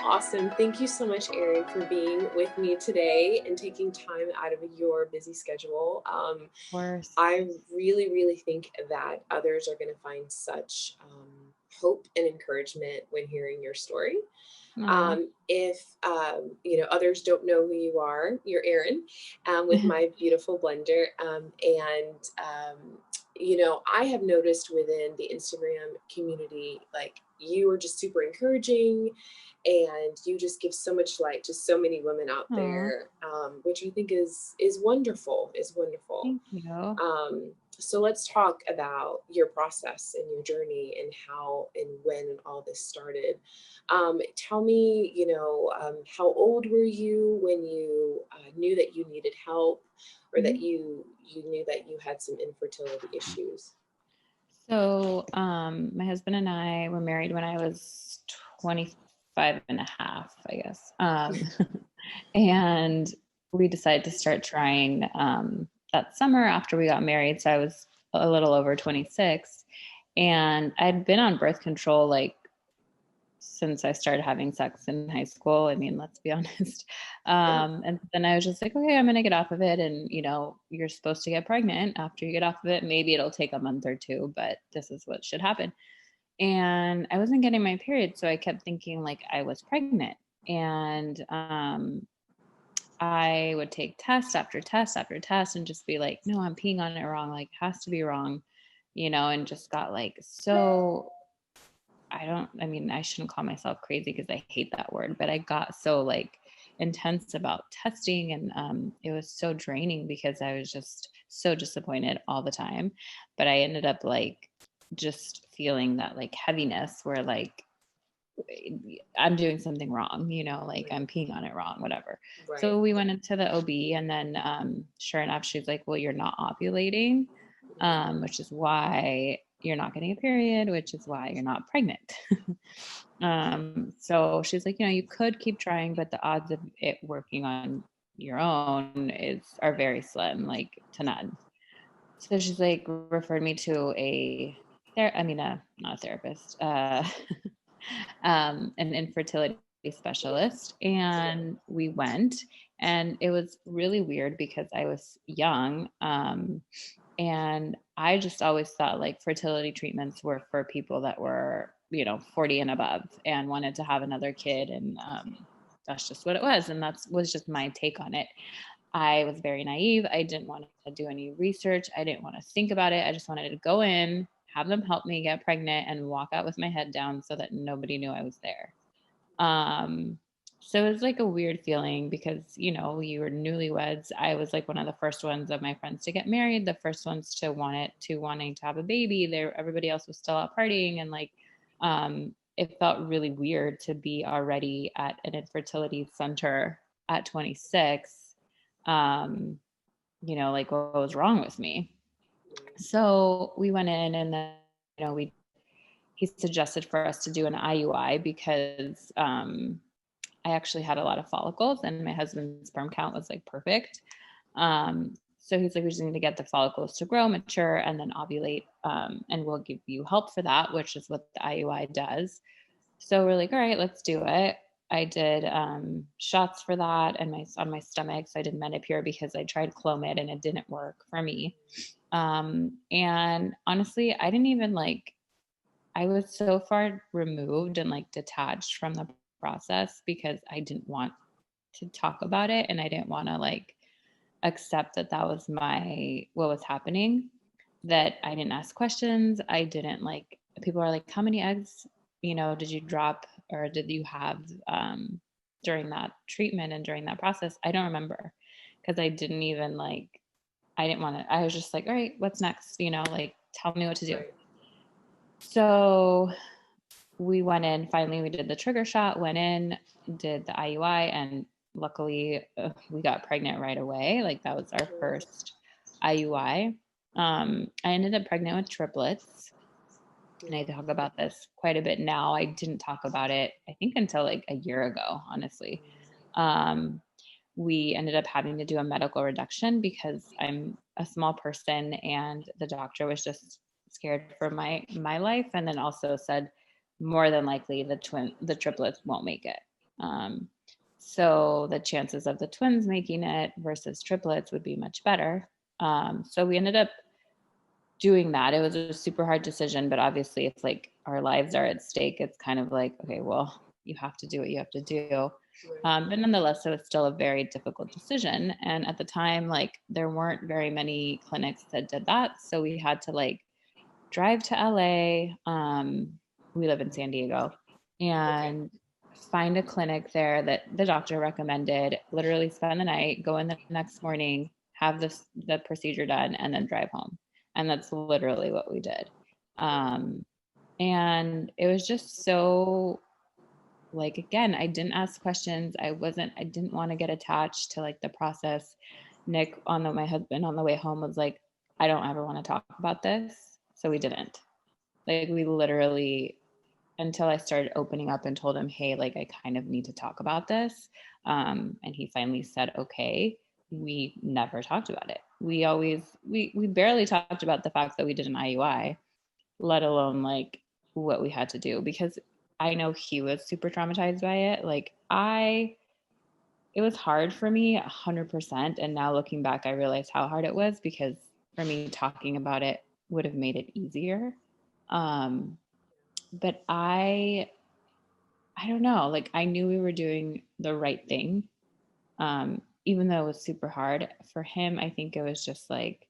Awesome. Thank you so much, Erin, for being with me today and taking time out of your busy schedule. Course. I really, really think that others are going to find such hope and encouragement when hearing your story. Aw. If others don't know who you are, you're Erin, with My Beautiful Blender, I have noticed within the Instagram community, like you are just super encouraging, and you just give so much light to so many women out Aw, there, which I think is wonderful. Is wonderful. thank you. So let's talk about your process and your journey and how and when and all this started. Tell me, how old were you when you knew that you needed help, or that Mhm. you knew that you had some infertility issues? So, my husband and I were married when I was 25 and a half, I guess. And we decided to start trying that summer after we got married. So I was a little over 26. And I'd been on birth control like since I started having sex in high school. I mean, let's be honest. Yeah, And then I was just like, okay, I'm going to get off of it. And, you're supposed to get pregnant after you get off of it. Maybe it'll take a month or two, but this is what should happen. And I wasn't getting my period. So I kept thinking like I was pregnant. And I would take test after test after test and just be like, no, I'm peeing on it wrong. Like, has to be wrong, and just got like so I mean, I shouldn't call myself crazy because I hate that word, but I got so like intense about testing, and it was so draining because I was just so disappointed all the time. But I ended up like just feeling that like heaviness where like I'm doing something wrong, like right, I'm peeing on it wrong, whatever. right. So we went into the OB, and then sure enough, she's like, well, you're not ovulating, which is why you're not getting a period, which is why you're not pregnant. So she's like, you could keep trying, but the odds of it working on your own are very slim, like to none. So she's like referred me to not a therapist, an infertility specialist, Right. and we went, and it was really weird because I was young, and I just always thought like fertility treatments were for people that were 40 and above and wanted to have another kid, and that's just what it was, and that was just my take on it. I was very naive. I didn't want to do any research. I didn't want to think about it. I just wanted to go in, have them help me get pregnant, and walk out with my head down so that nobody knew I was there. Um, so it was like a weird feeling because, you were newlyweds. I was like one of the first ones of my friends to get married, the first ones wanting to have a baby. Everybody else was still out partying, and like it felt really weird to be already at an infertility center at 26. Um, like what was wrong with me? So we went in, and then, we he suggested for us to do an IUI because I actually had a lot of follicles, and my husband's sperm count was like perfect. So he's like, we just need to get the follicles to grow, mature, and then ovulate. And we'll give you help for that, which is what the IUI does. So we're like, all right, let's do it. I did shots for that and on my stomach. So I did Menopur because I tried Clomid and it didn't work for me. And honestly, I didn't even like I was so far removed and like detached from the process because I didn't want to talk about it, and I didn't want to like accept that that was what was happening, that I didn't ask questions. I didn't like People are like, how many eggs, did you drop or did you have during that treatment and during that process? I don't remember because I didn't even like I didn't want to. I was just like, all right, what's next? Like tell me what to do. Right. So we went in, finally, we did the trigger shot, went in, did the IUI, and luckily we got pregnant right away. Like that was our first IUI. I ended up pregnant with triplets. And I talk about this quite a bit now. I didn't talk about it, I think, until like a year ago, honestly. Um, we ended up having to do a medical reduction because I'm a small person, and the doctor was just scared for my life, and then also said more than likely the triplets won't make it. So the chances of the twins making it versus triplets would be much better. So we ended up doing that. It was a super hard decision, but obviously it's like our lives are at stake. It's kind of like, okay, well, you have to do what you have to do. Right. But nonetheless, it was still a very difficult decision. And at the time, like there weren't very many clinics that did that. So we had to like drive to LA. We live in San Diego, Okay. and find a clinic there that the doctor recommended, literally spend the night, go in the next morning, have the procedure done, and then drive home. And that's literally what we did. Um, and it was just so like, again, I didn't ask questions. I didn't want to get attached to like the process. Nick my husband on the way home was like, I don't ever want to talk about this. So we didn't. Like we literally, until I started opening up and told him, hey, like I kind of need to talk about this. And he finally said, okay, we never talked about it. We barely talked about the fact that we did an IUI, let alone like what we had to do, because I know he was super traumatized by it. It was hard for me 100%. And now looking back, I realize how hard it was, because for me, talking about it would have made it easier. Um, but I don't know, like I knew we were doing the right thing. Even though it was super hard for him, I think it was just like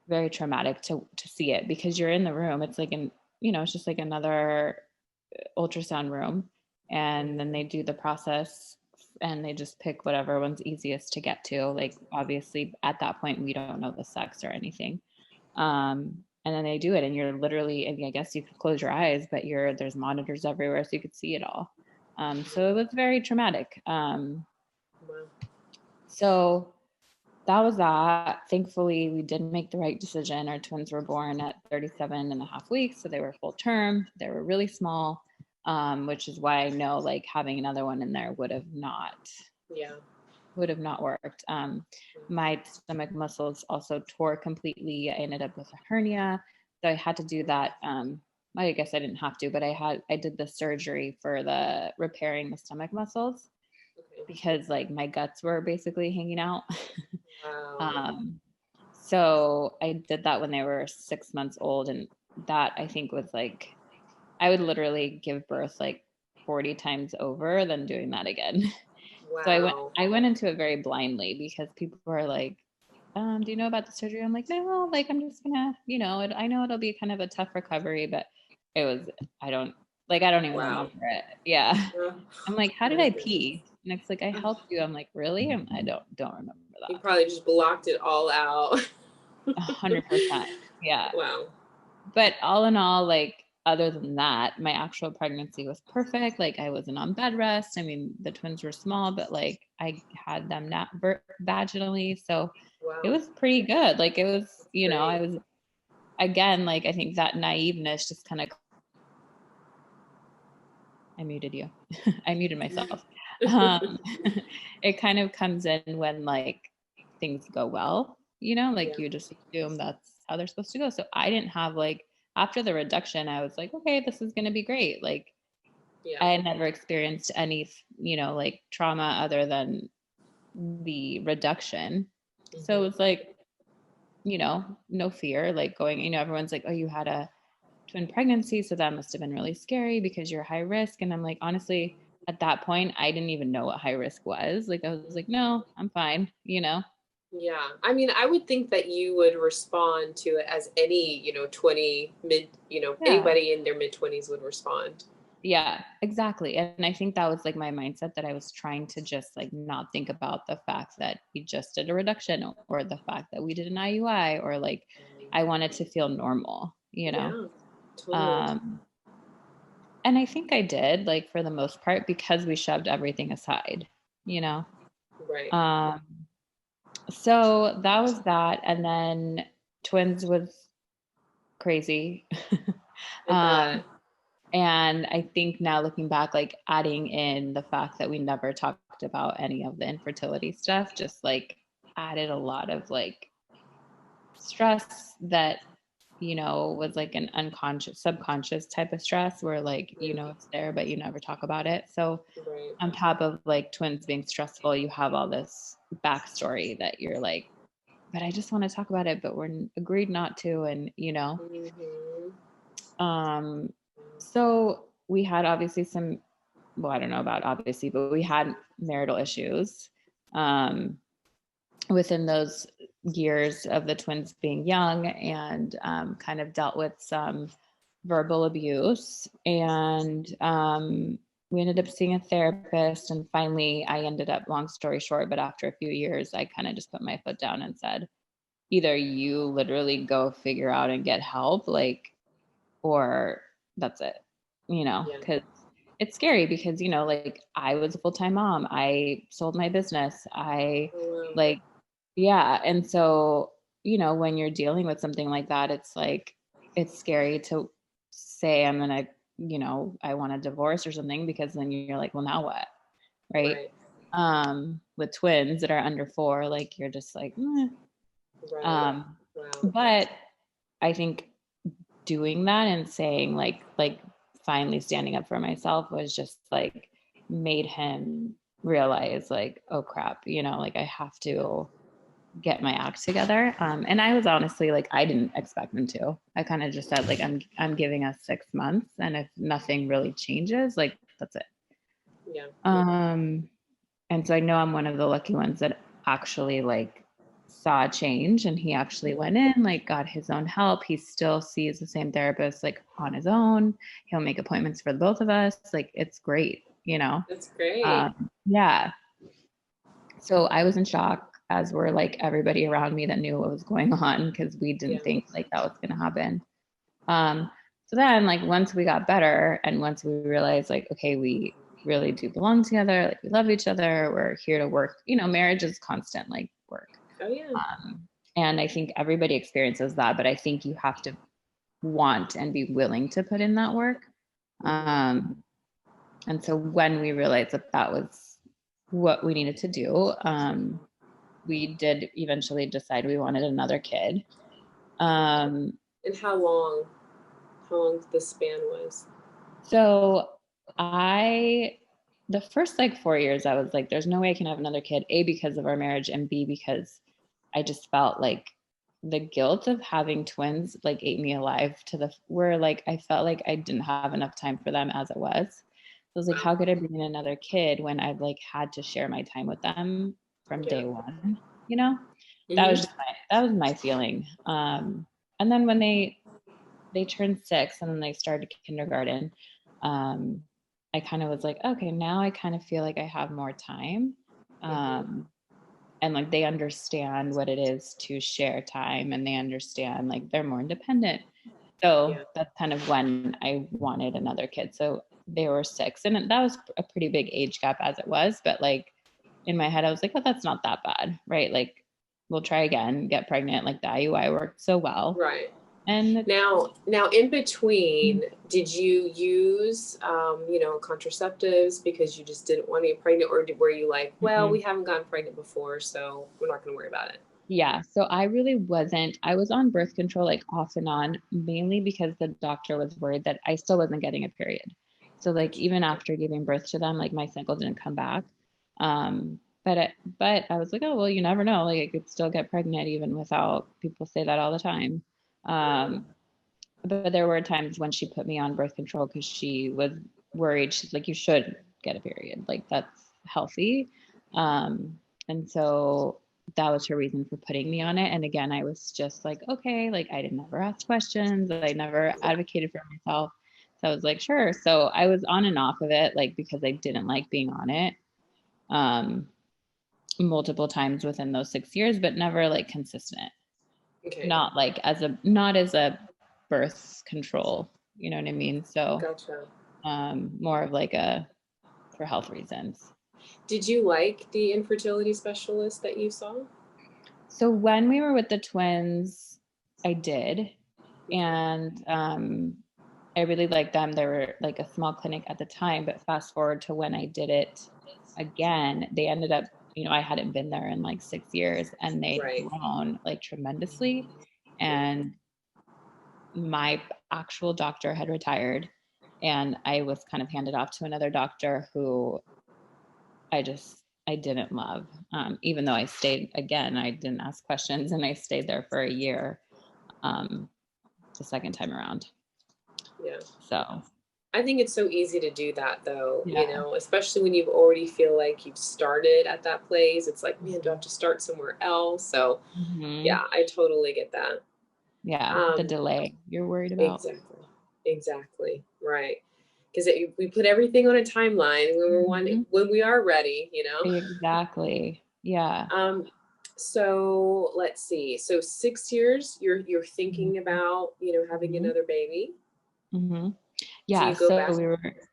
very traumatic to see it, because you're in the room. It's like it's just like another ultrasound room, and then they do the process and they just pick whatever one's easiest to get to. Like obviously at that point we don't know the sex or anything. And then they do it, and you're literally, I guess you could close your eyes, but there's monitors everywhere, so you could see it all. So it was very traumatic. Wow. So that was that. Thankfully, we did make the right decision. Our twins were born at 37 and a half weeks, so they were full term. They were really small, which is why I know like having another one in there Yeah. would have not worked. My stomach muscles also tore completely. I ended up with a hernia, so I had to do that. I guess I didn't have to, but I did the surgery for the repairing the stomach muscles, Okay. because like my guts were basically hanging out. Wow. um, so I did that when they were 6 months old, and that I think was like I would literally give birth like 40 times over than doing that again. So Wow. I went into it very blindly, because people were like, do you know about the surgery? I'm like, no, like I'm just gonna, I know it'll be kind of a tough recovery, but it was, I don't I don't even Wow. remember it. Yeah. Oh, I'm like, how did my I goodness. pee? And it's like, I helped you. I'm like, really? I don't remember You that. probably just blocked it all out. 100%. Yeah. Wow. But all in all, like other than that, my actual pregnancy was perfect. Like I wasn't on bed rest. I mean, the twins were small, but like I had them not vaginally, so it Wow. was pretty good. Like it was, That's great. I was, again, like I think that naiveness just kind of, I muted you. I muted myself. Um, it kind of comes in when like things go well, like Yeah. you just assume that's how they're supposed to go. So I didn't have like, after the reduction, I was like, okay, this is going to be great. Like Yeah. I had never experienced any, like trauma other than the reduction. So it Hmm. was like, no fear, like going, everyone's like, oh, you had a twin pregnancy, so that must have been really scary because you're high risk. And I'm like, honestly, at that point, I didn't even know what high risk was. Like, I was like, no, I'm fine. Yeah. I mean, I would think that you would respond to it as any, 20 mid, Yeah. anybody in their mid 20s would respond. Yeah, exactly. And I think that was like my mindset, that I was trying to just like not think about the fact that we just did a reduction, or the fact that we did an IUI, or like I wanted to feel normal. Yeah, totally. Um, and I think I did, like for the most part, because we shoved everything aside, you know. Right. Um, so that was that. And then twins was crazy. I um, bet. And I think now looking back, like adding in the fact that we never talked about any of the infertility stuff, just like added a lot of like stress that was like an unconscious, subconscious type of stress where like, Yeah. it's there, but you never talk about it. So Right. on top of like twins being stressful, you have all this backstory that you're like, but I just want to talk about it, but we're agreed not to. And, Mm-hmm. um, so we had obviously some, well, I don't know about obviously, but we had marital issues. Within those years of the twins being young, and kind of dealt with some verbal abuse. And we ended up seeing a therapist. And finally, I ended up, long story short, but after a few years, I kind of just put my foot down and said, either you literally go figure out and get help, like, or that's it, Yeah. because it's scary because, like I was a full-time mom. I sold my business. I Oh, wow. like, yeah. And so, when you're dealing with something like that, it's like, it's scary to say, I'm going to, I want a divorce or something, because then you're like, well, now what? Right. Right. With twins that are under 4, like you're just like, meh. Right. um, Wow. but I think doing that and saying like finally standing up for myself was just like made him realize like, oh crap, like I have to get my act together. And I was honestly like, I didn't expect him to. I kind of just said like, I'm giving us 6 months, and if nothing really changes, like that's it. Yeah. And so I know I'm one of the lucky ones that actually like saw a change, and he actually went in, like got his own help. He still sees the same therapist like on his own. He'll make appointments for the both of us. Like it's great. That's great. Yeah. So I was in shock, as were like everybody around me that knew what was going on, because we Yeah. didn't think like that was going to happen. Um, so then like once we got better, and once we realized like, okay, we really do belong together, like we love each other, we're here to work, marriage is constant like work. Oh, yeah. And I think everybody experiences that, but I think you have to want and be willing to put in that work. Mm-hmm. Um, and so when we realized that that was what we needed to do, we did eventually decide we wanted another kid. Um, And how long the span was? so I, the first like 4 years, I was like, there's no way I can have another kid, A, because of our marriage, and B, because I just felt like the guilt of having twins like ate me alive, to the where like I felt like I didn't have enough time for them as it was. So I was like, Wow. how could I bring in another kid when I've like had to share my time with them from Yeah. day one? You know, that was Mm-hmm. just my feeling. And then when they turned 6 and then they started kindergarten, um, I kind of was like, okay, now I kind of feel like I have more time. Mm-hmm. Um, and like they understand what it is to share time, and they understand like they're more independent. So Yeah. that's kind of when I wanted another kid. So they were 6, and that was a pretty big age gap as it was, but like in my head I was like, oh, that's not that bad, right? Like we'll try again, get pregnant. Like the IUI worked so well. Right. And Now, in between, did you use, contraceptives because you just didn't want to get pregnant, or were you like, well, we haven't gotten pregnant before, so we're not going to worry about it? yeah, so I really wasn't. I was on birth control like off and on, mainly because the doctor was worried that I still wasn't getting a period. So like Gotcha. even after giving birth to them, like my cycle didn't come back. But I was like, oh well, you never know. Like I could still get pregnant even without. People say that all the time. Wow. Um, but there were times when she put me on birth control because she was worried. She's like, you should get a period. Like that's healthy. And so that was her reason for putting me on it. And again, I was just like, okay, like I didn't never ask questions. I never Yeah. advocated for myself. So I was like, sure. So I was on and off of it, like because I didn't like being on it. Um, Multiple times within those 6 years, but never like consistent. Okay. Not as a birth control, you know what I mean? So Gotcha. more of like a for health reasons. Did you like the infertility specialist that you saw? So when we were with the twins, I did. Okay. And I really liked them. They were like a small clinic at the time, but fast forward to when I did it again, they ended up, I hadn't been there in like 6 years, and they'd Right. grown like tremendously. Yeah. And my actual doctor had retired, and I was kind of handed off to another doctor who I didn't love. Even though I stayed, again, I didn't ask questions, and I stayed there for a year, um, the second time around. Yeah. So I think it's so easy to do that though, you yeah. know, especially when you already feel like you've started at that place. It's like, man, do I have to start somewhere else? So Hmm. yeah, I totally get that. Yeah, the Um, delay you're worried about. exactly. Exactly. Right. Because we put everything on a timeline when Mhm. when we are ready, you know. Exactly. Yeah. Um, so let's see. So 6 years, you're thinking about, you know, having Mhm. another baby. Mhm. Do Yeah, you go so back?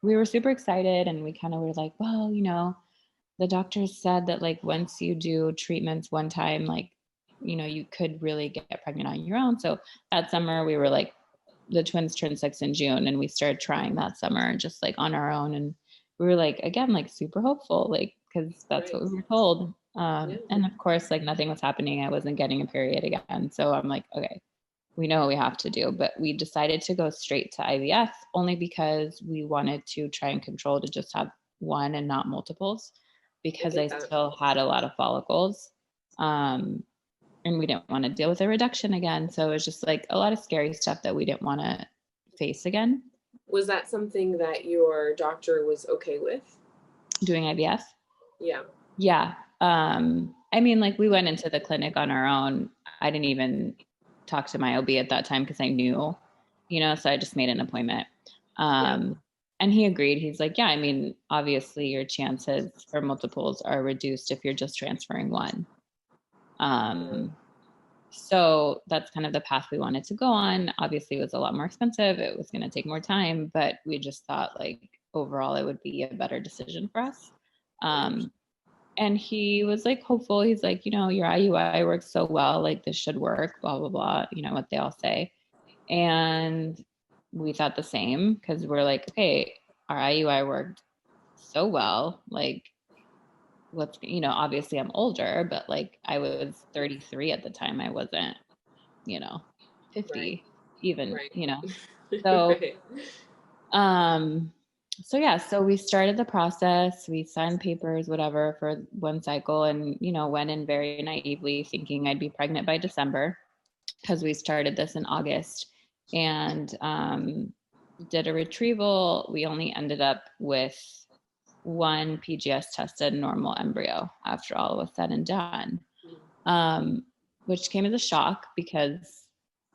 we were super excited, and we kind of were like, well, the doctor said that like once you do treatments one time, like, you could really get pregnant on your own. So that summer we were like, the twins turned 6 in June, and we started trying that summer just like on our own. And we were like, again, like super hopeful, like, because that's Right. what we were told. Yeah. And of course, like nothing was happening. I wasn't getting a period again. So I'm like, okay, we know what we have to do. But we decided to go straight to IVF only because we wanted to try and control to just have one and not multiples, I because I get that. still had a lot of follicles. Um, and we didn't want to deal with a reduction again. So it was just like a lot of scary stuff that we didn't want to face again Was that something that your doctor was okay with? doing IVF. Yeah. Yeah. I mean, like we went into the clinic on our own. I didn't even talk to my OB at that time because I knew, so I just made an appointment. Yeah. And he agreed. He's like, yeah, I mean, obviously your chances for multiples are reduced if you're just transferring one. Um, so that's kind of the path we wanted to go on. Obviously, it was a lot more expensive. It was going to take more time, but we just thought like overall it would be a better decision for us. Um, and he was like hopeful. He's like, your IUI works so well, like this should work, blah, blah, blah, what they all say. And we thought the same because we're like, okay, our IUI worked so well. Like, obviously I'm older, but like I was 33 at the time. I wasn't, you know, Right. 50 even, Right. So, Right. um, so yeah, so we started the process, we signed papers, whatever, for one cycle, and, went in very naively thinking I'd be pregnant by December because we started this in August, and did a retrieval. We only ended up with one PGS tested normal embryo after all was said and done, um, which came as a shock because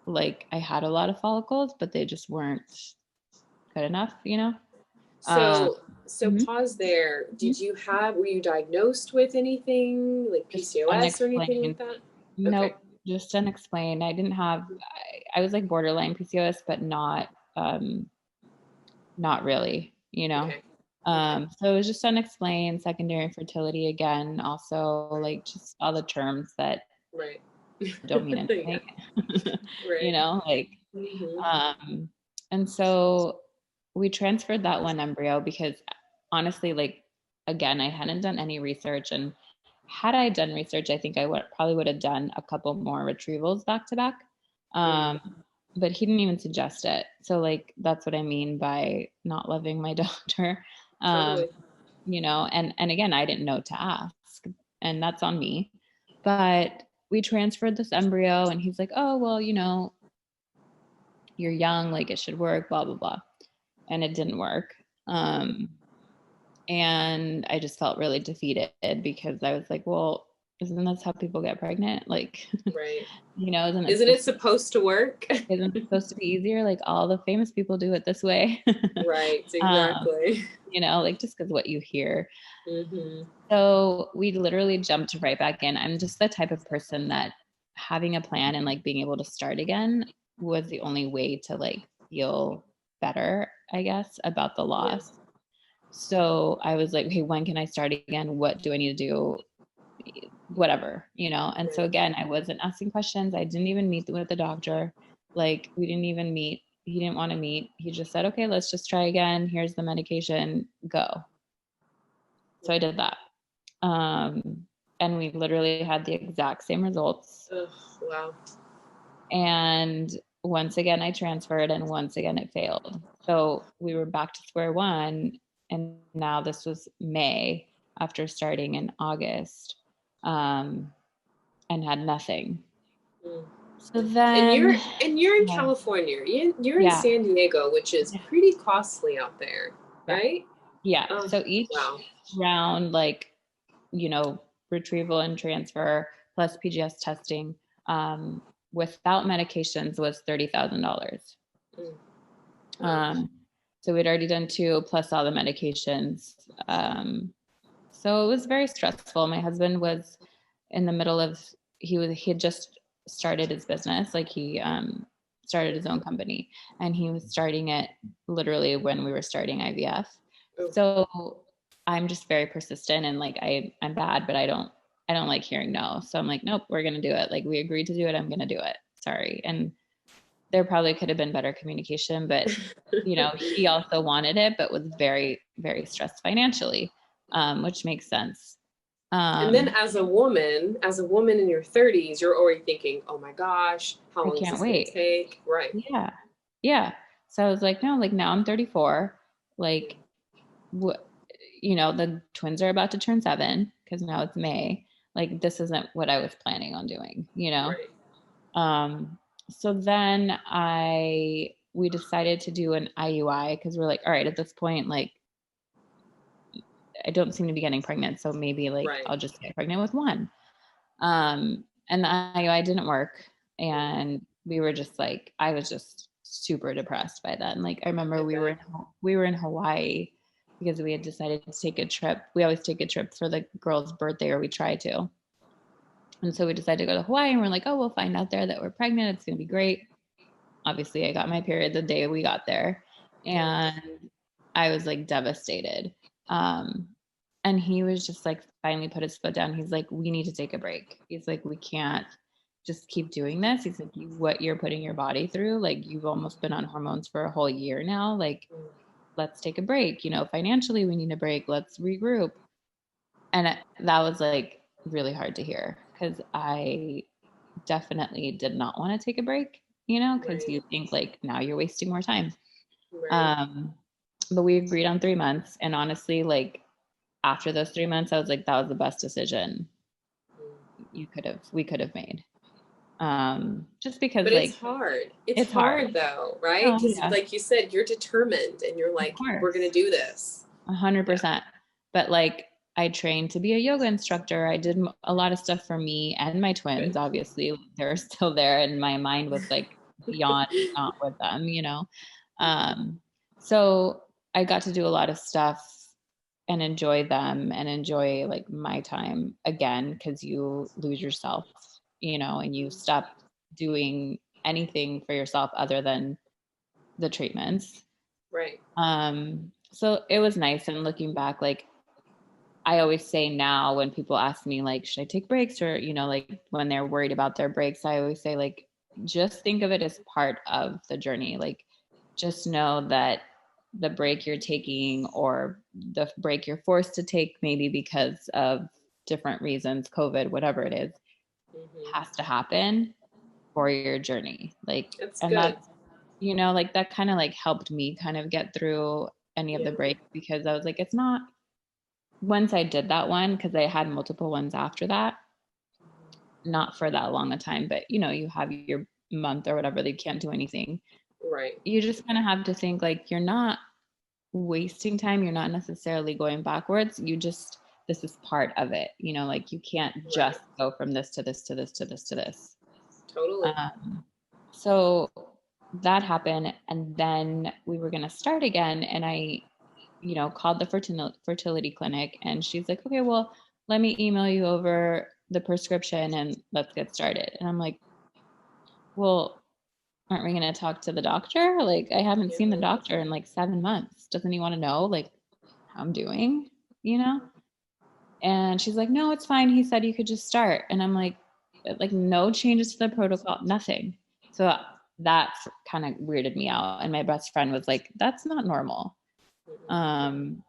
like I had a lot of follicles, but they just weren't good enough. Um, So mhm, pause there. mhm. Were you diagnosed with anything like Just PCOS or anything like unexplained. that? Okay. Nope, just unexplained. I didn't have. I was like borderline PCOS, but not really. Okay. Okay. So it was just unexplained secondary infertility again. Also, like just all the terms that Right. don't mean Yeah. anything. Right. Like, Hmm. um, and so we transferred that one embryo because honestly, like, again, I hadn't done any research. And had I done research, I think I probably would have done a couple more retrievals back to back. Mm, Um, but he didn't even suggest it. So, like, that's what I mean by not loving my doctor. Um, totally. and again, I didn't know to ask, and that's on me. But we transferred this embryo, and he's like, oh, well, you're young, like it should work, blah, blah, blah. And it didn't work. And I just felt really defeated because I was like, well, isn't this how people get pregnant? Like, Right. isn't it Isn't it supposed to work? supposed to be easier? Like all the famous people do it this way. Right. um, Exactly. like just because what you hear. Hmm. So we literally jumped right back in. I'm just the type of person that having a plan and like being able to start again was the only way to like feel better, I guess, about the Yeah. loss. So I was like, okay, when can I start again? What do I need to do? Whatever. And so Right. again, I wasn't asking questions. I didn't even meet with the doctor. Like we didn't even meet. He didn't want to meet. He just said, okay, let's just try again. Here's the medication, go. So I did that. And we literally had the exact same results. Oh, wow. And once again, I transferred and once again it failed. So we were back to square one. And now this was May after starting in August, and had nothing. Mm. So And then, you're in yeah, California. You're in yeah, San Diego, which is yeah, pretty costly out there, yeah. right? Yeah. Oh, So each wow. round, like, retrieval and transfer plus PGS testing, um, without medications was $30,000. Mm, wow. Um, so we'd already done two plus all the medications. So it was very stressful. My husband was in the middle of, he had just started his business. Like he started his own company, and he was starting it literally when we were starting IVF. Oh, So I'm just very persistent, and like I'm bad, but I don't like hearing no. So I'm like, nope, we're gonna do it. Like we agreed to do it. I'm gonna do it. Sorry. And there probably could have been better communication, but he also wanted it, but was very, very stressed financially, which makes sense. and then Um, as a woman in your 30s, you're already thinking, oh my gosh, how I long is can't this going to wait. take? Right. Yeah. Yeah. So I was like, no, like now I'm 34. Like, what, the twins are about to turn 7 because now it's May. Like, this isn't what I was planning on doing. Right. Um, so then we decided to do an IUI because we're like, all right, at this point, like, I don't seem to be getting pregnant. So maybe like Right. I'll just get pregnant with one. And the IUI didn't work. And we were just like, I was just super depressed by then. Like I remember I we were in Hawaii because we had decided to take a trip. We always take a trip for the girl's birthday, or we try to. And so we decided to go to Hawaii, and we're like, oh, we'll find out there that we're pregnant. It's going to be great. Obviously, I got my period the day we got there, and I was like devastated. Um, and he was just like, finally put his foot down. He's like, we need to take a break. He's like, we can't just keep doing this. He's like, what you're putting your body through, like you've almost been on hormones for a whole year now. Like, let's take a break. Financially, we need a break. Let's regroup. And that was like really hard to hear because I definitely did not want to take a break, because Right. you think like now you're wasting more time. Right. Um, but we agreed on 3 months. And honestly, like after those 3 months, I was like, that was the best decision we could have made. Just because But it's like hard. It's it's hard. hard though, right? Oh Because yeah, like you said, you're determined and you're of like, we're course. going to do this. Yeah. 100%. But like I trained to be a yoga instructor. I did a lot of stuff for me and my twins. Good. Obviously, they're still there, and my mind was like beyond not with them. Um, so I got to do a lot of stuff and enjoy them and enjoy like my time again because you lose yourself, and you stop doing anything for yourself other than the treatments. Right. So it was nice. And looking back, like I always say now when people ask me like, should I take breaks, or, like when they're worried about their breaks, I always say like, just think of it as part of the journey. Like just know that the break you're taking or the break you're forced to take, maybe because of different reasons, COVID, whatever it is, has to happen for your journey. Like, That's and good. like that kind of like helped me kind of get through any of Yeah. the breaks, because I was like, it's not, once I did that one, because I had multiple ones after that, not for that long a time, but you have your month or whatever, they can't do anything. Right. You just kind of have to think like you're not wasting time. You're not necessarily going backwards. This is part of it. Like you can't Right. just go from this to this to this to this to this. Totally. So that happened. And then we were going to start again. And I, called the fertility clinic, and she's like, okay, well, let me email you over the prescription and let's get started. And I'm like, well, aren't we going to talk to the doctor? Like, I haven't seen the Yeah. doctor in like 7 months. Doesn't he want to know like how I'm doing, you know? And she's like, no, it's fine. He said you could just start. And I'm like no changes to the protocol, nothing. So that kind of weirded me out. And my best friend was like, that's not normal. Um,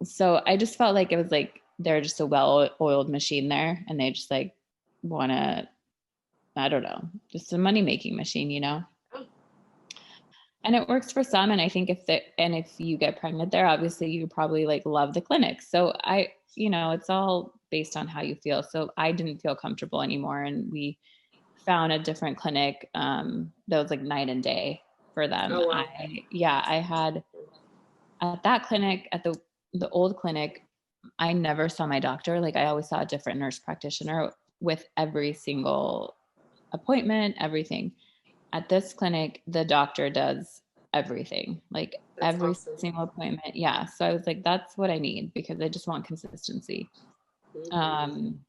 so I just felt like it was like they're just a well-oiled machine there, and they just like want to, I don't know, just a money-making machine. And it works for some. And I think if you get pregnant there, obviously you probably like love the clinic. So it's all based on how you feel. So I didn't feel comfortable anymore. And we found a different clinic that was like night and day for them. Oh, wow. I had at that clinic, at the old clinic, I never saw my doctor. Like I always saw a different nurse practitioner with every single appointment, everything. At this clinic, the doctor does everything, like That's every awesome. single appointment. Yeah. So I was like, that's what I need because I just want consistency. Mhm. Um,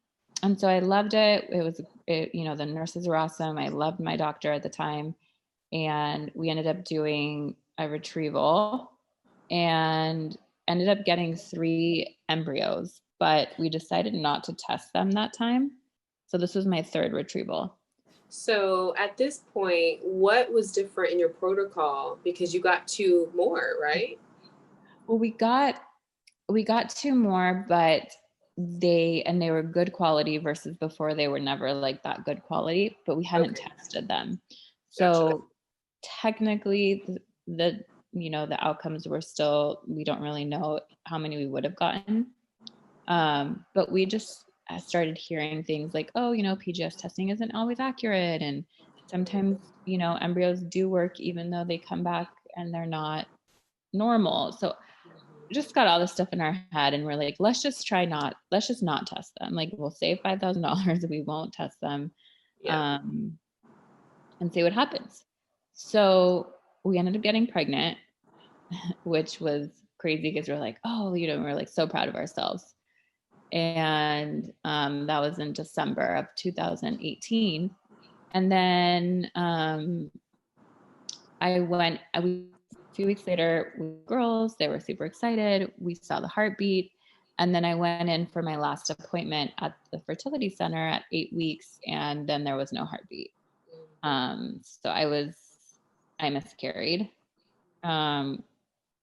and so I loved it. The nurses were awesome. I loved my doctor at the time. And we ended up doing a retrieval and ended up getting 3 embryos, but we decided not to test them that time. So this was my third retrieval. So at this point, what was different in your protocol? Because you got two more, right? Well, we got 2 more, but they were good quality versus before they were never like that good quality, but we hadn't Okay, tested them. gotcha. So technically the outcomes were still, we don't really know how many we would have gotten. But we just started hearing things like, oh, PGS testing isn't always accurate. And sometimes, embryos do work even though they come back and they're not normal. So just got all this stuff in our head and we're like, let's just not test them. Like we'll save $5,000. We won't test them. Yeah. Um, and see what happens. So we ended up getting pregnant, which was crazy because we're like, oh, we're like so proud of ourselves. And that was in December of 2018. And then a few weeks later with girls, they were super excited. We saw the heartbeat. And then I went in for my last appointment at the fertility center at 8 weeks, and then there was no heartbeat. So I miscarried. Um,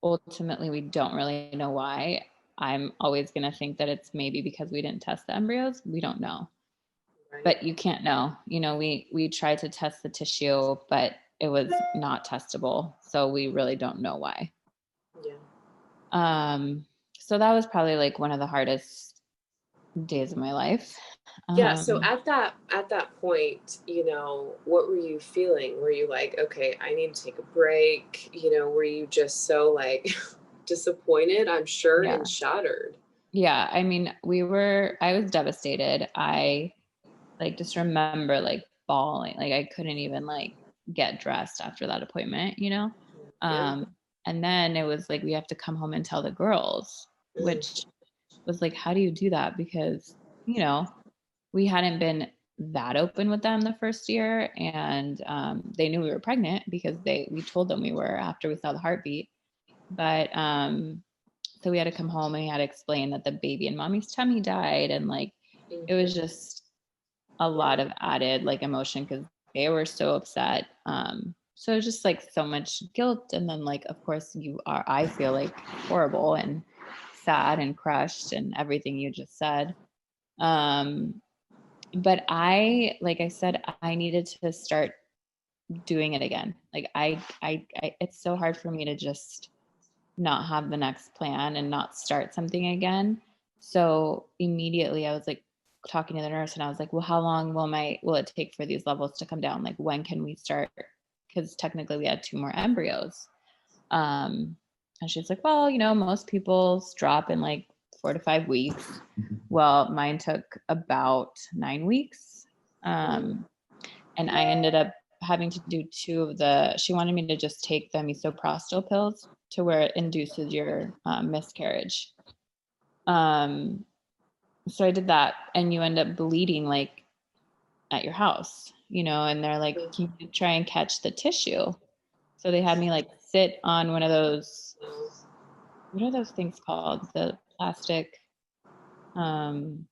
Ultimately, we don't really know why. I'm always going to think that it's maybe because we didn't test the embryos. We don't know, Right. but you can't know. We tried to test the tissue, but it was not testable. So we really don't know why. Yeah. Um, so that was probably like one of the hardest days of my life. Yeah, so Um, at that point, what were you feeling? Were you like, okay, I need to take a break? Were you just so like disappointed, I'm sure, and yeah. shattered? Yeah. I mean, I was devastated. I like just remember like bawling. Like I couldn't even like get dressed after that appointment. Yeah. And then it was like we have to come home and tell the girls, Mm. which was like, how do you do that? Because, you know, we hadn't been that open with them the first year, and they knew we were pregnant because we told them we were after we saw the heartbeat. But so we had to come home and we had to explain that the baby in mommy's tummy died, and like it was Mhm. just a Yeah. lot of added like emotion because they were so upset. So just like so much guilt, and then like of course I feel like horrible and sad and crushed and everything you just said. Um, but like I said, I needed to start doing it again. Like it's so hard for me to just not have the next plan and not start something again. So immediately I was like talking to the nurse and I was like, well, how long will it take for these levels to come down? Like when can we start? Because technically we had 2 more embryos. Um, and she's like, well, most people's drop in like 4 to 5 weeks. Well, mine took about 9 weeks. Mm. Um, and I ended up having to do she wanted me to just take the misoprostol pills to where it induces your miscarriage. Um, so I did that, and you end up bleeding like at your house, and they're like, Mm. can you try and catch the tissue? So they had me like sit on one of those, Wow. what are those things called? The plastic, um,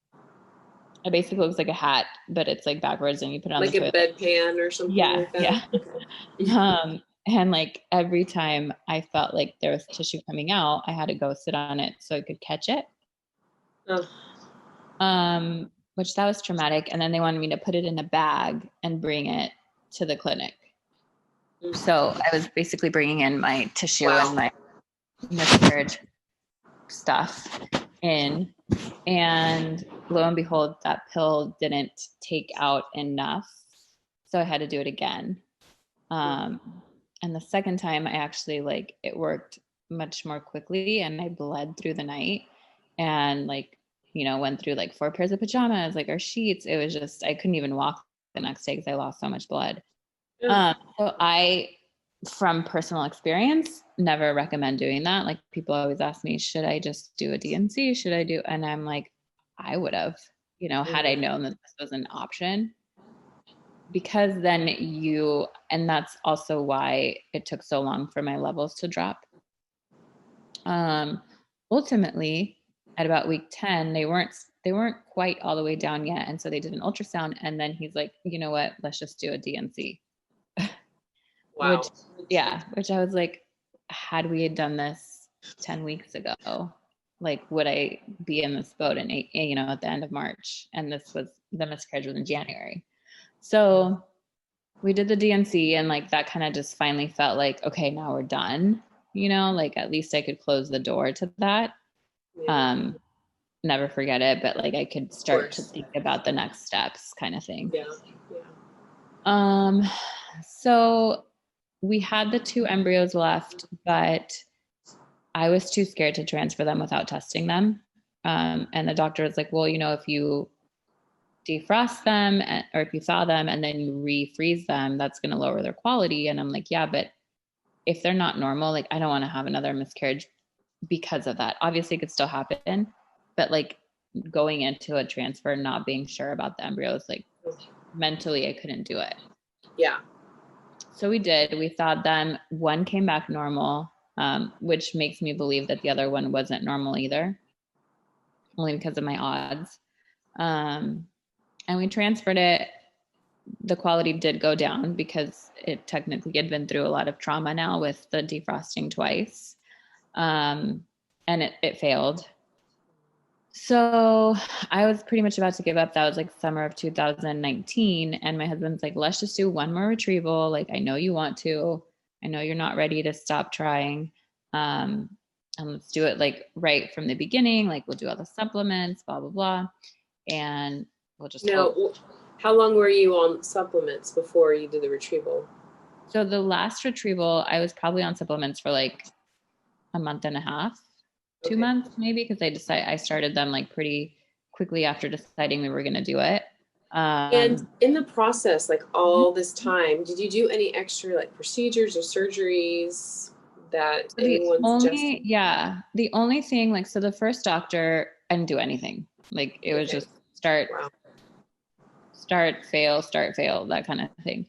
it basically looks like a hat, but it's like backwards and you put it on the Like a toilet. bedpan or something Yeah, like that? yeah. Okay. And like every time I felt like there was tissue coming out, I had to go sit on it so I could catch it. Oh, Which that was traumatic. And then they wanted me to put it in a bag and bring it to the clinic. So I was basically bringing in my tissue and my miscarriage stuff in, and lo and behold, that pill didn't take out enough. So I had to do it again. And the second time I actually it worked much more quickly, and I bled through the night and went through 4 pairs of pajamas, our sheets. It was just, I couldn't even walk the next day because I lost so much blood. So I, from personal experience, never recommend doing that. Like, people always ask me, should I just do a D&C? Should I do? And I'm like, I would have, had I known that this was an option, because then and that's also why it took so long for my levels to drop. Ultimately, at about week 10, they weren't quite all the way down yet. And so they did an ultrasound, and then he's like, you know what, let's just do a D&C. Wow. Which I was like, had we had done this 10 weeks ago, would I be in this boat at the end of March? And the miscarriage was in January. So we did the D&C, and that kind of just finally felt like, okay, now we're done. At least I could close the door to that. Yeah. Never forget it, but I could start to think about the next steps, kind of thing. Yeah. So we had the 2 embryos left, but I was too scared to transfer them without testing them. And the doctor was like, well, if you defrost them, or if you thaw them and then you refreeze them, that's going to lower their quality. And I'm like, yeah, but if they're not normal, I don't want to have another miscarriage because of that. Obviously it could still happen, but going into a transfer, not being sure about the embryos, mentally I couldn't do it. Yeah. So we thawed them. One came back normal, which makes me believe that the other one wasn't normal either, only because of my odds. And we transferred it. The quality did go down because it technically had been through a lot of trauma now with the defrosting twice. And it failed. So I was pretty much about to give up. That was summer of 2019. And my husband's like, let's just do one more retrieval. I know you want to. I know you're not ready to stop trying. And let's do it right from the beginning. We'll do all the supplements, blah, blah, blah. And we'll just hope. How long were you on supplements before you did the retrieval? So the last retrieval, I was probably on supplements for a month and a half. 2 months maybe, because I started them pretty quickly after deciding we were going to do it. And in the process, all this time, did you do any extra procedures or surgeries that anyone suggested? Yeah, the only thing, so the first doctor, I didn't do anything. It was just start, fail, that kind of thing.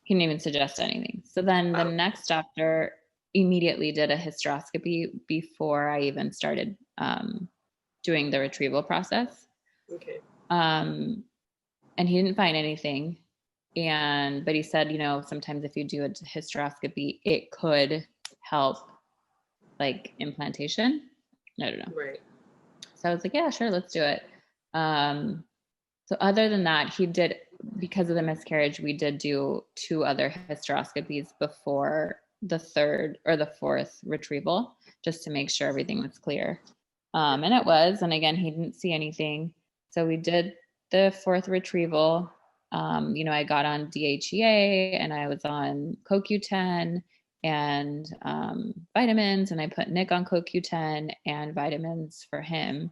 He didn't even suggest anything. So then the next doctor immediately did a hysteroscopy before I even started doing the retrieval process. Okay. And he didn't find anything. But he said, sometimes if you do a hysteroscopy, it could help implantation. I don't know. Right. So I was like, yeah, sure, let's do it. So other than that, because of the miscarriage, we did do 2 other hysteroscopies before the 3rd or the 4th retrieval, just to make sure everything was clear. And it was, and again, he didn't see anything. So we did the 4th retrieval. I got on DHEA, and I was on CoQ10 and vitamins, and I put Nick on CoQ10 and vitamins for him.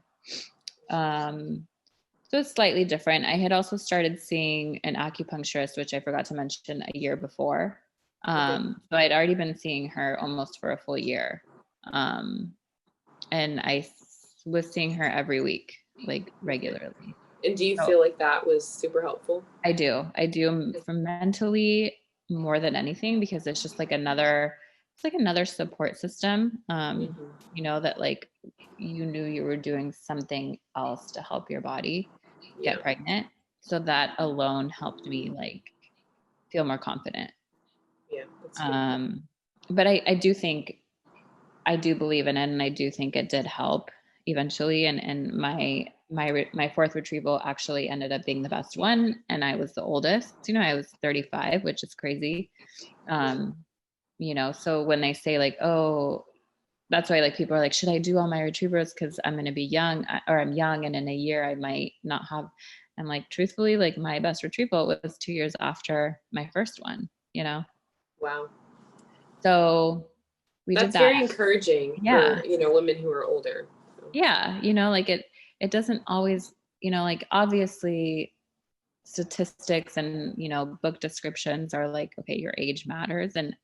So it's slightly different. I had also started seeing an acupuncturist, which I forgot to mention, a year before. So I'd already been seeing her almost for a full year. And I was seeing her every week, regularly. And do you feel like that was super helpful? I do for mentally more than anything, because it's just another support system. That you knew you were doing something else to help your body get pregnant. So that alone helped me feel more confident. Yeah. But I do believe in it, and I do think it did help eventually. And my 4th retrieval actually ended up being the best one, and I was the oldest. I was 35, which is crazy. So when they say like, oh, that's why like people are like, should I do all my retrievers because I'm going to be young, or I'm young and in a year I might not have. I'm like, truthfully, like my best retrieval was 2 years after my first one, Wow. so we did That's that. very encouraging Yeah. for, women who are older. So, Yeah. Like it doesn't always, like obviously statistics and, book descriptions are like, okay, your age matters. And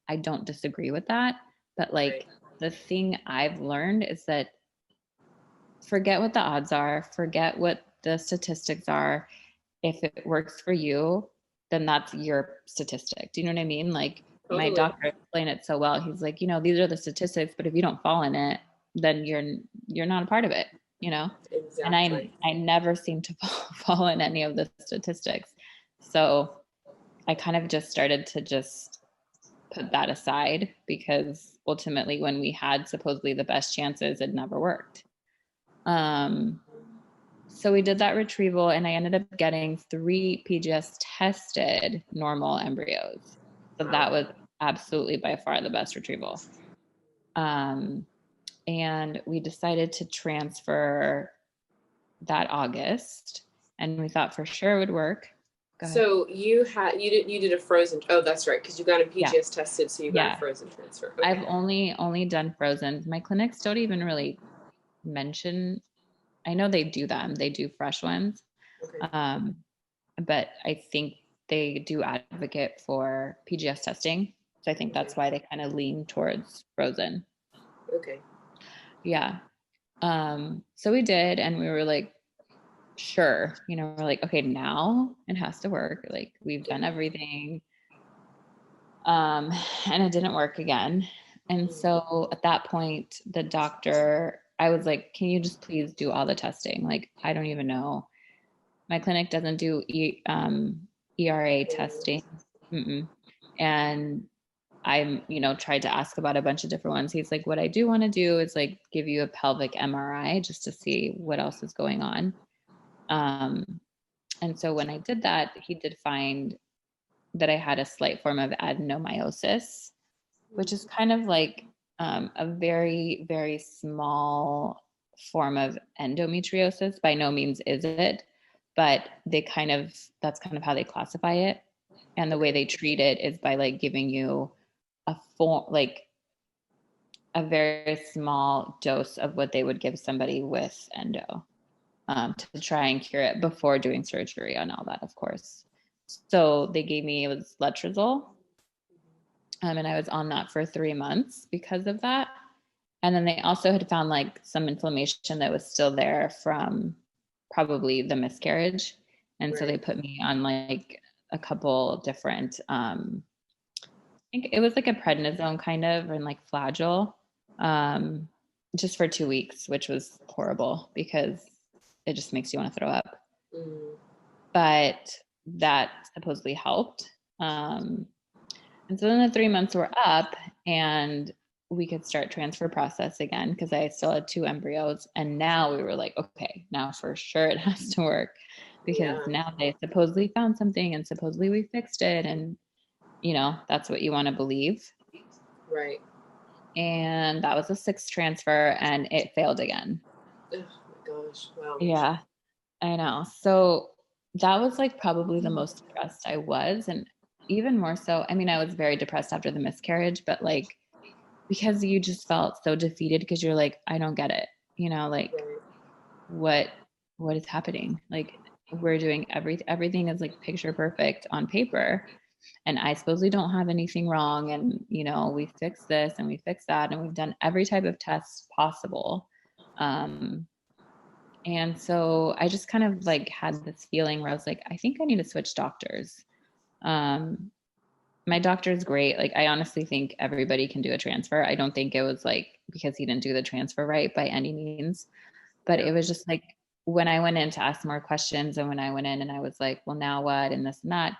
I don't disagree with that. But right. like the thing I've learned is that forget what the odds are, forget what the statistics are. If it works for you, then that's your statistic. Do you know what I mean? Like my Totally. doctor explained it so well. He's like, these are the statistics, but if you don't fall in it, then you're not a part of it, And I Exactly. I never seem to fall in any of the statistics. So I kind of just started to just put that aside because ultimately when we had supposedly the best chances, it never worked. So we did that retrieval and I ended up getting 3 PGS tested normal embryos. So Wow. that was absolutely by far the best retrieval. Um, and we decided to transfer that August and we thought for sure it would work. Go ahead. So you did a frozen. Oh, that's right, because you got a Yeah. PGS tested, so you got a Yeah. frozen transfer. I've Okay. only done frozen. My clinics don't even really mention, I know they do them. They do fresh ones. Okay. Um, but I think they do advocate for PGS testing. So I think Okay. that's why they kind of lean towards frozen. Okay. Yeah. So we did, and we were like, sure, we're like, okay, now it has to work. Like we've Yeah. done everything. And it didn't work again. And so at that point, the doctor, I was like, can you just please do all the testing? Like, I don't even know. My clinic doesn't do ERA testing. Mm-mm. And I'm, tried to ask about a bunch of different ones. He's like, what I do want to do is like give you a pelvic MRI just to see what else is going on. And so when I did that, he did find that I had a slight form of adenomyosis, which is kind of like a very, very small form of endometriosis. By no means is it, but that's kind of how they classify it. And the way Okay. they treat it is by like giving you a form, like a very small dose of what they would give somebody with endo, to try and cure it before doing surgery and all that, of course. So they gave me, it was letrozole, and I was on that for 3 months because of that. And then they also had found like some inflammation that was still there from probably the miscarriage. And so they Right. put me on like a couple different, I think it was like a prednisone kind of, and like Flagyl, um, just for 2 weeks, which was horrible because it just makes you want to throw up. Mm. But that supposedly helped. And so then the 3 months were up and we could start transfer process again because I still had 2 embryos. And now we were like, okay, now for sure it has to work because Yeah. now they supposedly found something and supposedly we fixed it. And, that's what you want to believe. Right. And that was a 6th transfer and it failed again. Oh my gosh. Wow. Yeah, I know. So that was like probably the most depressed I was. And even more so, I mean, I was very depressed after the miscarriage, but like because you just felt so defeated because you're like, I don't get it. Like Right. what what is happening? Like we're doing everything is like picture perfect on paper. And I supposedly don't have anything wrong. And we fixed this and we fixed that and we've done every type of test possible. Um, and so I just kind of like had this feeling where I was like, I think I need to switch doctors. Um, my doctor is great. Like, I honestly think everybody can do a transfer. I don't think it was like because he didn't do the transfer right by any means, but Yeah. it was just like when I went in to ask more questions and when I went in and I was like, well, now what? And this and that,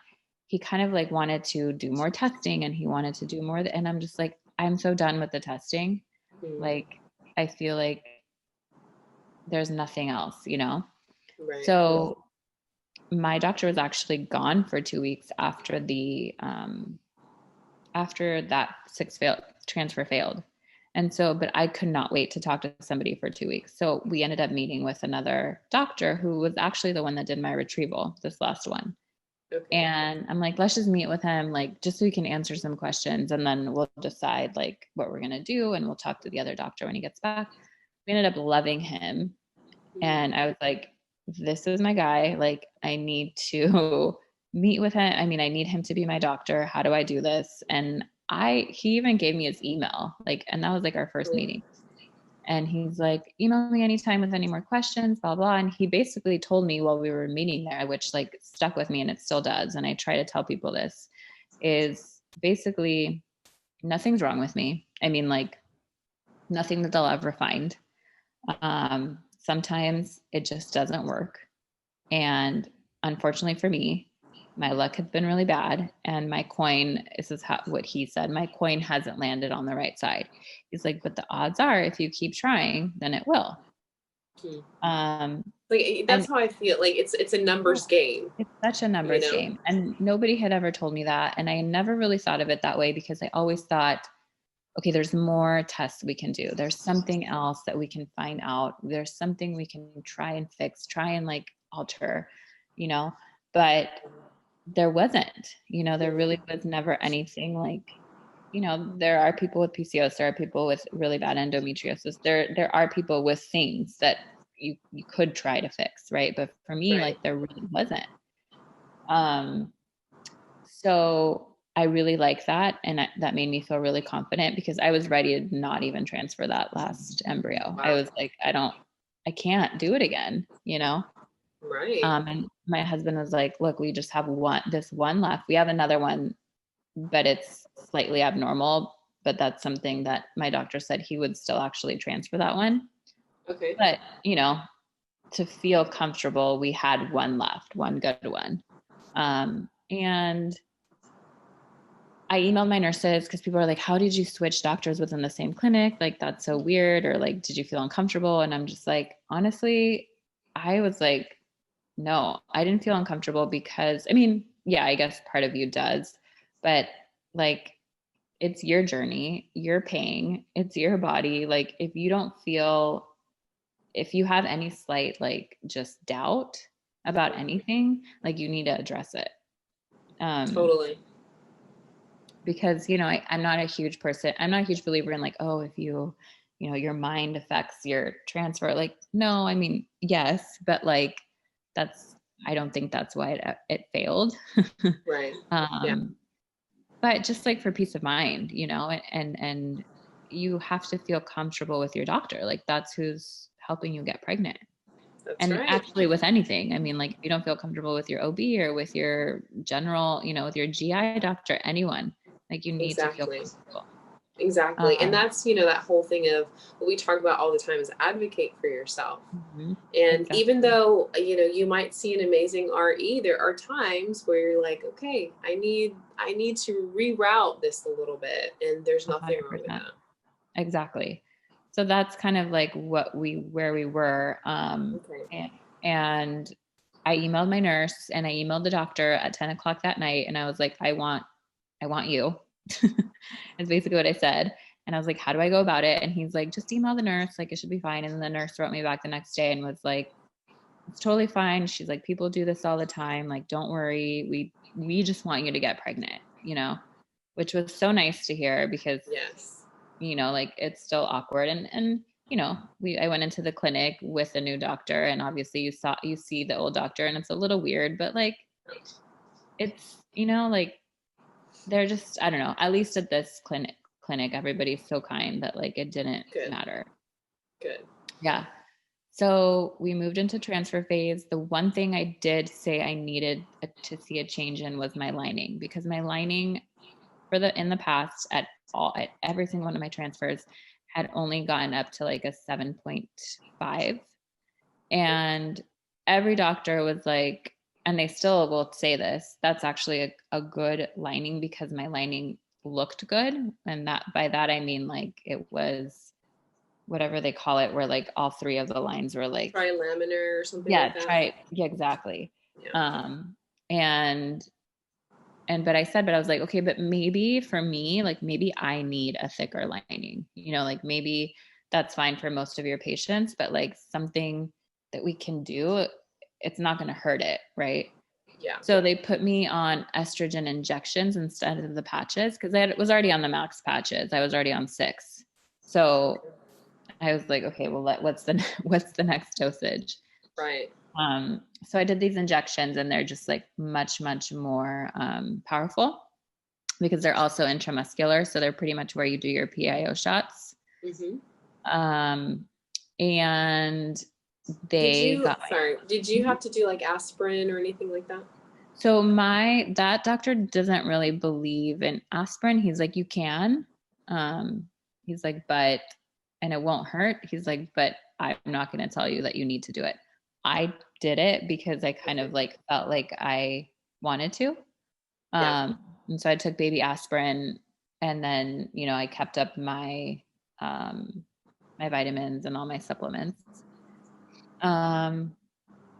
he kind of like wanted to do more testing and he wanted to do more. And I'm just like, I'm so done with the testing. Mm. Like, I feel like there's nothing else. Right. So my doctor was actually gone for 2 weeks after the after that transfer failed. And so, but I could not wait to talk to somebody for 2 weeks. So we ended up meeting with another doctor who was actually the one that did my retrieval, this last one. Okay. And I'm like, let's just meet with him, like, just so we can answer some questions and then we'll decide like what we're going to do. And we'll talk to the other doctor when he gets back. We ended up loving him. And I was like, this is my guy. Like, I need to meet with him. I mean, I need him to be my doctor. How do I do this? And he even gave me his email, like, and that was like our first meeting. And he's like, email me anytime with any more questions, blah, blah. And he basically told me while we were meeting there, which like stuck with me and it still does. And I try to tell people this is basically nothing's wrong with me. I mean, like nothing that they'll ever find. Sometimes it just doesn't work. And unfortunately for me, my luck has been really bad. And my coin, this is what he said, my coin hasn't landed on the right side. He's like, but the odds are if you keep trying, then it will. Like that's how I feel. Like it's a numbers game. It's such a numbers game. And nobody had ever told me that. And I never really thought of it that way because I always thought, okay, there's more tests we can do. There's something else that we can find out. There's something we can try and fix, try and like alter, but there wasn't, there really was never anything like, there are people with PCOS, there are people with really bad endometriosis. There are people with things that you could try to fix, right? But for me, like there really wasn't. So I really like that. And that made me feel really confident because I was ready to not even transfer that last embryo. Wow. I was like, I can't do it again, Right. And my husband was like, look, we just have this one left. We have another one, but it's slightly abnormal. But that's something that my doctor said he would still actually transfer that one. Okay. But, to feel comfortable, we had one left, one good one. And I emailed my nurses because people are like, how did you switch doctors within the same clinic? Like, that's so weird. Or like, did you feel uncomfortable? And I'm just like, honestly, I was like, no, I didn't feel uncomfortable because, I mean, yeah, I guess part of you does, but like, it's your journey, you're paying, it's your body. Like, if you have any slight, like just doubt about anything, like you need to address it. Totally. Because, I'm not a huge person. I'm not a huge believer in like, oh, if your mind affects your transfer. Like, no, I mean, yes, but like, I don't think that's why it failed. Right. But just like for peace of mind, and you have to feel comfortable with your doctor. Like that's who's helping you get pregnant. That's right. Actually with anything, I mean, like if you don't feel comfortable with your OB or with your general, with your GI doctor, anyone, like you need to feel comfortable. Exactly. And that's, that whole thing of what we talk about all the time is advocate for yourself. Mm-hmm. And even though, you might see an amazing RE, there are times where you're like, okay, I need to reroute this a little bit. And there's nothing 100%. Wrong with that. Exactly. So that's kind of like where we were. Okay. And I emailed my nurse and I emailed the doctor at 10 o'clock that night. And I was like, I want you. Is basically what I said. And I was like, how do I go about it? And he's like, just email the nurse. Like, it should be fine. And then the nurse wrote me back the next day and was like, it's totally fine. She's like, people do this all the time. Like, don't worry. We just want you to get pregnant, which was so nice to hear because, yes, like it's still awkward. And, I went into the clinic with a new doctor and obviously you see the old doctor and it's a little weird, but like, it's, like, they're just, I don't know, at least at this clinic, everybody's so kind that like, it didn't matter. Good. Yeah. So we moved into transfer phase. The one thing I did say I needed to see a change in was my lining, because my lining in the past at every single one of my transfers had only gotten up to like a 7.5. And every doctor was like, and they still will say this, that's actually a good lining because my lining looked good. And by that, I mean like it was whatever they call it, where like all three of the lines were like trilaminar or something like that. Yeah, exactly. Yeah. And but I said, but I was like, okay, but maybe for me, like maybe I need a thicker lining, like maybe that's fine for most of your patients, but like something that we can do, it's not going to hurt it. Right. Yeah. So they put me on estrogen injections instead of the patches because I was already on the max patches. I was already on 6. So I was like, okay, well, what's the what's the next dosage? Right. So I did these injections, and they're just like much, much more powerful because they're also intramuscular. So they're pretty much where you do your PIO shots. Mm-hmm. Um, and Did they you, got sorry, did you have to do like aspirin or anything like that? So that doctor doesn't really believe in aspirin. He's like, you can. Um, he's like, and it won't hurt. He's like, but I'm not going to tell you that you need to do it. I did it because I kind of like felt like I wanted to. Yeah. And so I took baby aspirin, and then, I kept up my vitamins and all my supplements.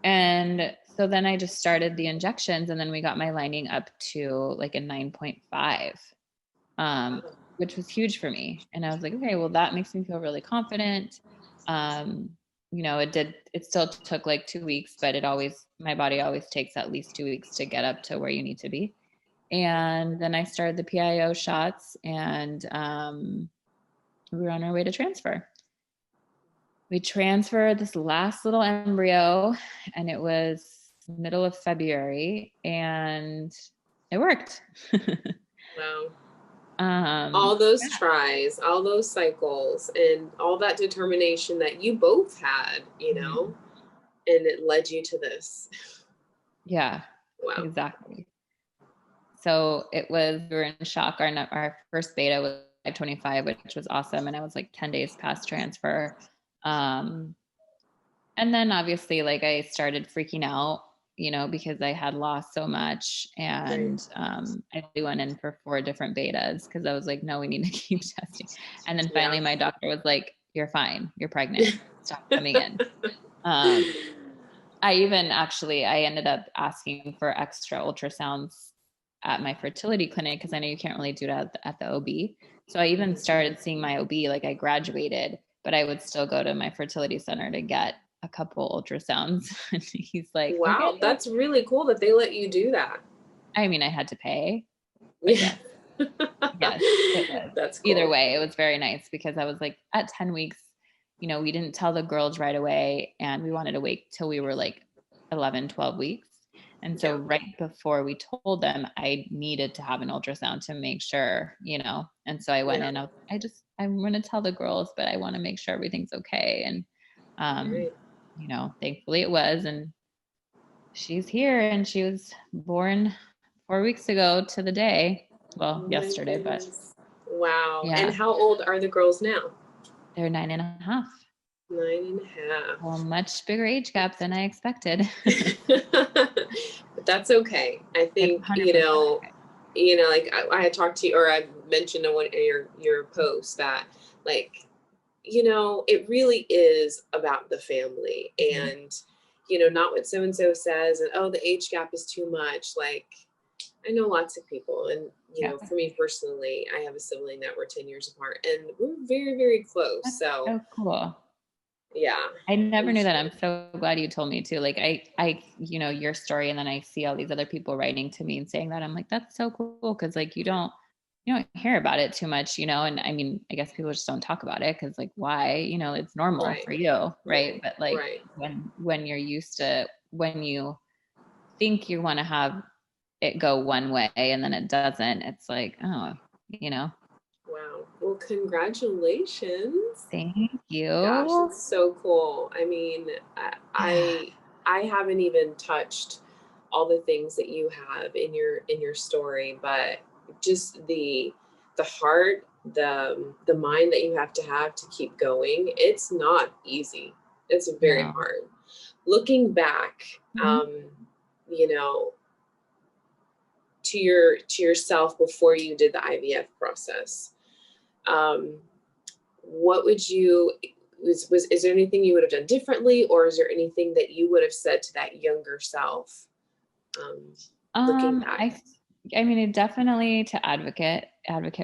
And so then I just started the injections, and then we got my lining up to like a 9.5, which was huge for me. And I was like, okay, well, that makes me feel really confident. Um, it still took like 2 weeks, but my body always takes at least 2 weeks to get up to where you need to be. And then I started the PIO shots, and we were on our way to transfer. We transferred this last little embryo, and it was middle of February, and it worked. Wow. um All those yeah. tries, all those cycles, and all that determination that you both had, Mhm. and it led you to this. Yeah, Wow. exactly. So we were in shock. Our first beta was 525, which was awesome, and I was like 10 days past transfer. um And then obviously, like, I started freaking out, because I had lost so much. Right. And I went in for 4 different betas because I was like, no, we need to keep testing. And then Yeah. finally, my doctor was like, you're fine. You're pregnant. Stop coming in. Um, I ended up asking for extra ultrasounds at my fertility clinic because I know you can't really do that at the OB. So I even started seeing my OB, like I graduated, but I would still go to my fertility center to get a couple ultrasounds. And he's like, okay. Wow, that's really cool that they let you do that. I mean, I had to pay, but Yeah. yes, yes, it was. That's Either cool. way, it was very nice because I was like, at 10 weeks, we didn't tell the girls right away, and we wanted to wait till we were like 11, 12 weeks. And so Yeah. right before we told them, I needed to have an ultrasound to make sure, and so I went Yeah. in, I'm going to tell the girls, but I want to make sure everything's okay. And, um, Right. thankfully it was, and she's here, and she was born 4 weeks ago to the day. Well, Oh my yesterday, but goodness. Wow. And yeah, how old are the girls now? they're 9.5. 9.5. Well, much bigger age gap than I expected. But that's okay. I It's think, 100% okay. like I had talked to you, or I mentioned in one of your posts that, like, it really is about the family, Mhm. and not what so and so says, and oh, the age gap is too much. Like, I know lots of people, and Yeah, for me personally, I have a sibling that we're 10 years apart, and we're very, very close. that's So so cool. yeah, I never and knew that. so I'm so glad you told me too. Like your story, and then I see all these other people writing to me and saying that. I'm like, that's so cool. Cause like you don't hear about it too much, and I mean, I guess people just don't talk about it because like why, it's normal right, for you, right? right, But like right. when you think you want to have it go one way and then it doesn't, it's like, oh, you know, Wow. Well, congratulations. thank Gosh, you. it's so cool. I mean, Yeah. I haven't even touched all the things that you have in your story, but just the heart, the mind that you have to keep going. It's not easy. It's very No. hard. Looking back, Mhm. you know, to yourself before you did the IVF process. Um, what would you was is there anything you would have done differently, or is there anything that you would have said to that younger self, um, looking Um, I back? I mean, it definitely to advocate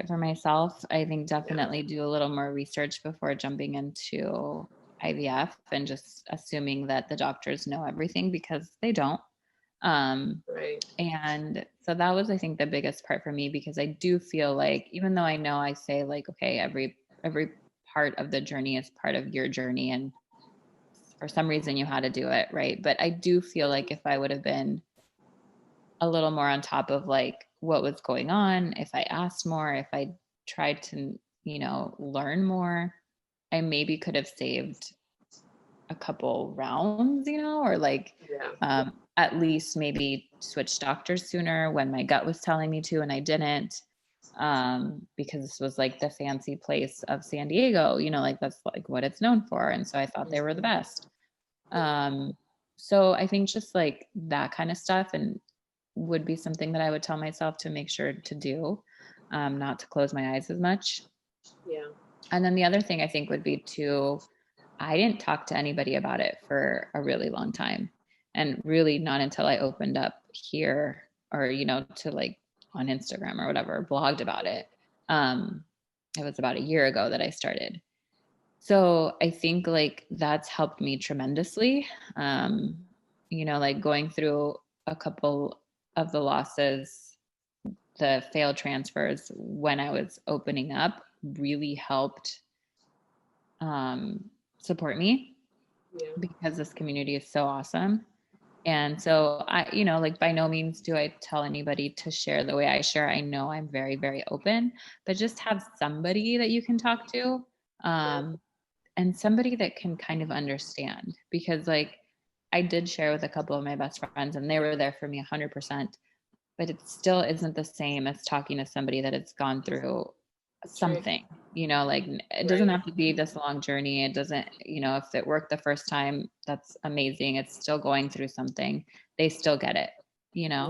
for myself. I think definitely do a little more research before jumping into IVF and just assuming that the doctors know everything, because they don't. Um, Right. and so that was, I think, the biggest part for me, because I do feel like, even though I know I say like, okay, every part of the journey is part of your journey, and for some reason you had to do it, right? But I do feel like if I would have been a little more on top of like what was going on, if I asked more, if I tried to, learn more, I maybe could have saved a couple rounds, or like Yeah. at least maybe switch doctors sooner when my gut was telling me to and I didn't. Because this was like the fancy place of San Diego, like that's like what it's known for. And so I thought they were the best. So I think just like that kind of stuff and would be something that I would tell myself to make sure to do, not to close my eyes as much. Yeah. And then the other thing I think would be to, I didn't talk to anybody about it for a really long time. And really not until I opened up here or, to like on Instagram or whatever, blogged about it. It was about a year ago that I started. So I think like that's helped me tremendously. Like going through a couple of the losses, the failed transfers when I was opening up really helped support me, Yeah. because this community is so awesome. And so I, like by no means do I tell anybody to share the way I share. I know I'm very, very open, but just have somebody that you can talk to. And somebody that can kind of understand, because like I did share with a couple of my best friends and they were there for me 100%, but it still isn't the same as talking to somebody that has gone through That's right. something, like it doesn't have to be this long journey. It doesn't, if it worked the first time, that's amazing. It's still going through something. They still get it, Yeah.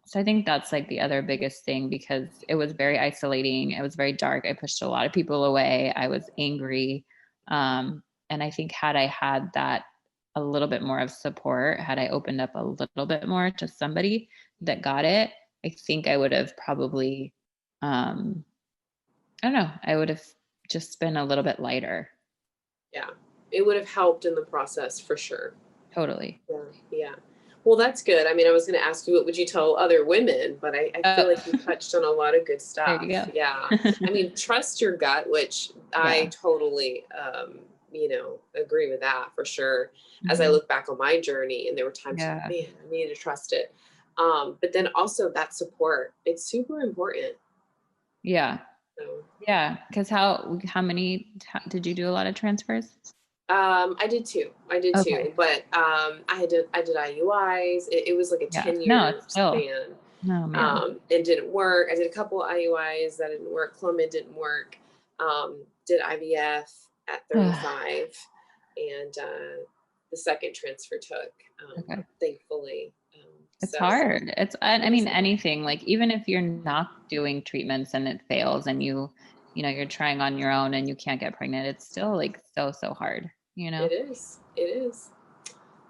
so I think that's like the other biggest thing, because it was very isolating. It was very dark. I pushed a lot of people away. I was angry. And I think had I had that a little bit more of support, had I opened up a little bit more to somebody that got it, I think I would have probably, I don't know, I would have just been a little bit lighter. Yeah. It would have helped in the process for sure. Totally. Yeah. Yeah. Well, that's good. I mean, I was going to ask you, what would you tell other women? But I feel like you touched on a lot of good There stuff. you go. Yeah. I mean, trust your gut, which I totally, agree with that for sure. As I look back on my journey, and there were times, man, I needed to trust it. But then also that support, it's super important. Yeah. So, Yeah. Because how many did you do a lot of transfers? I did two. Okay. But I did IUIs. It was like a Yeah. 10-year No, it's still. span. Oh man. It didn't work. I did a couple IUIs that didn't work. Clomid didn't work. Did IVF at 35, and the second transfer took, Okay. thankfully. It's So hard. I mean, anything, like even if you're not doing treatments and it fails and you're trying on your own and you can't get pregnant, it's still like so hard, it is. It is.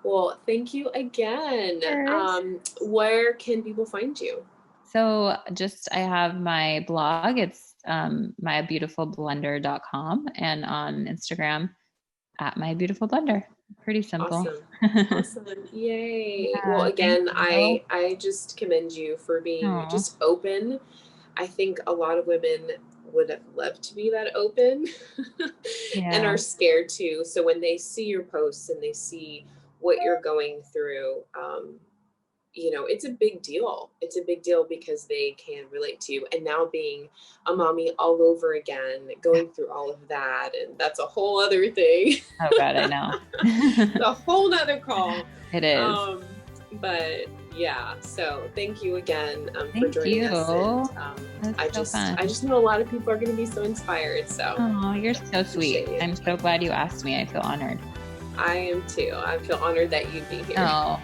Well, thank you again. Cheers. Where can people find you? So I have my blog. It's mybeautifulblender.com, and on Instagram at mybeautifulblender. Pretty simple. Awesome. Yay. Well, Yeah, thank again, you. I just commend you for being Oh, just open. I think a lot of women would have loved to be that open and yeah. are scared too. So when they see your posts and they see what you're going through, it's a big deal. It's a big deal because they can relate to you. And now being a mommy all over again, going through all of that, and that's a whole other thing. Oh God, I know. It's a whole nother call. It is. But yeah, so thank you again for Thank joining you. us. And I just know a lot of people are going to be so inspired. So oh, you're so sweet. it. I'm so glad you asked me. I feel honored. I am too. I feel honored that you'd be here. Oh.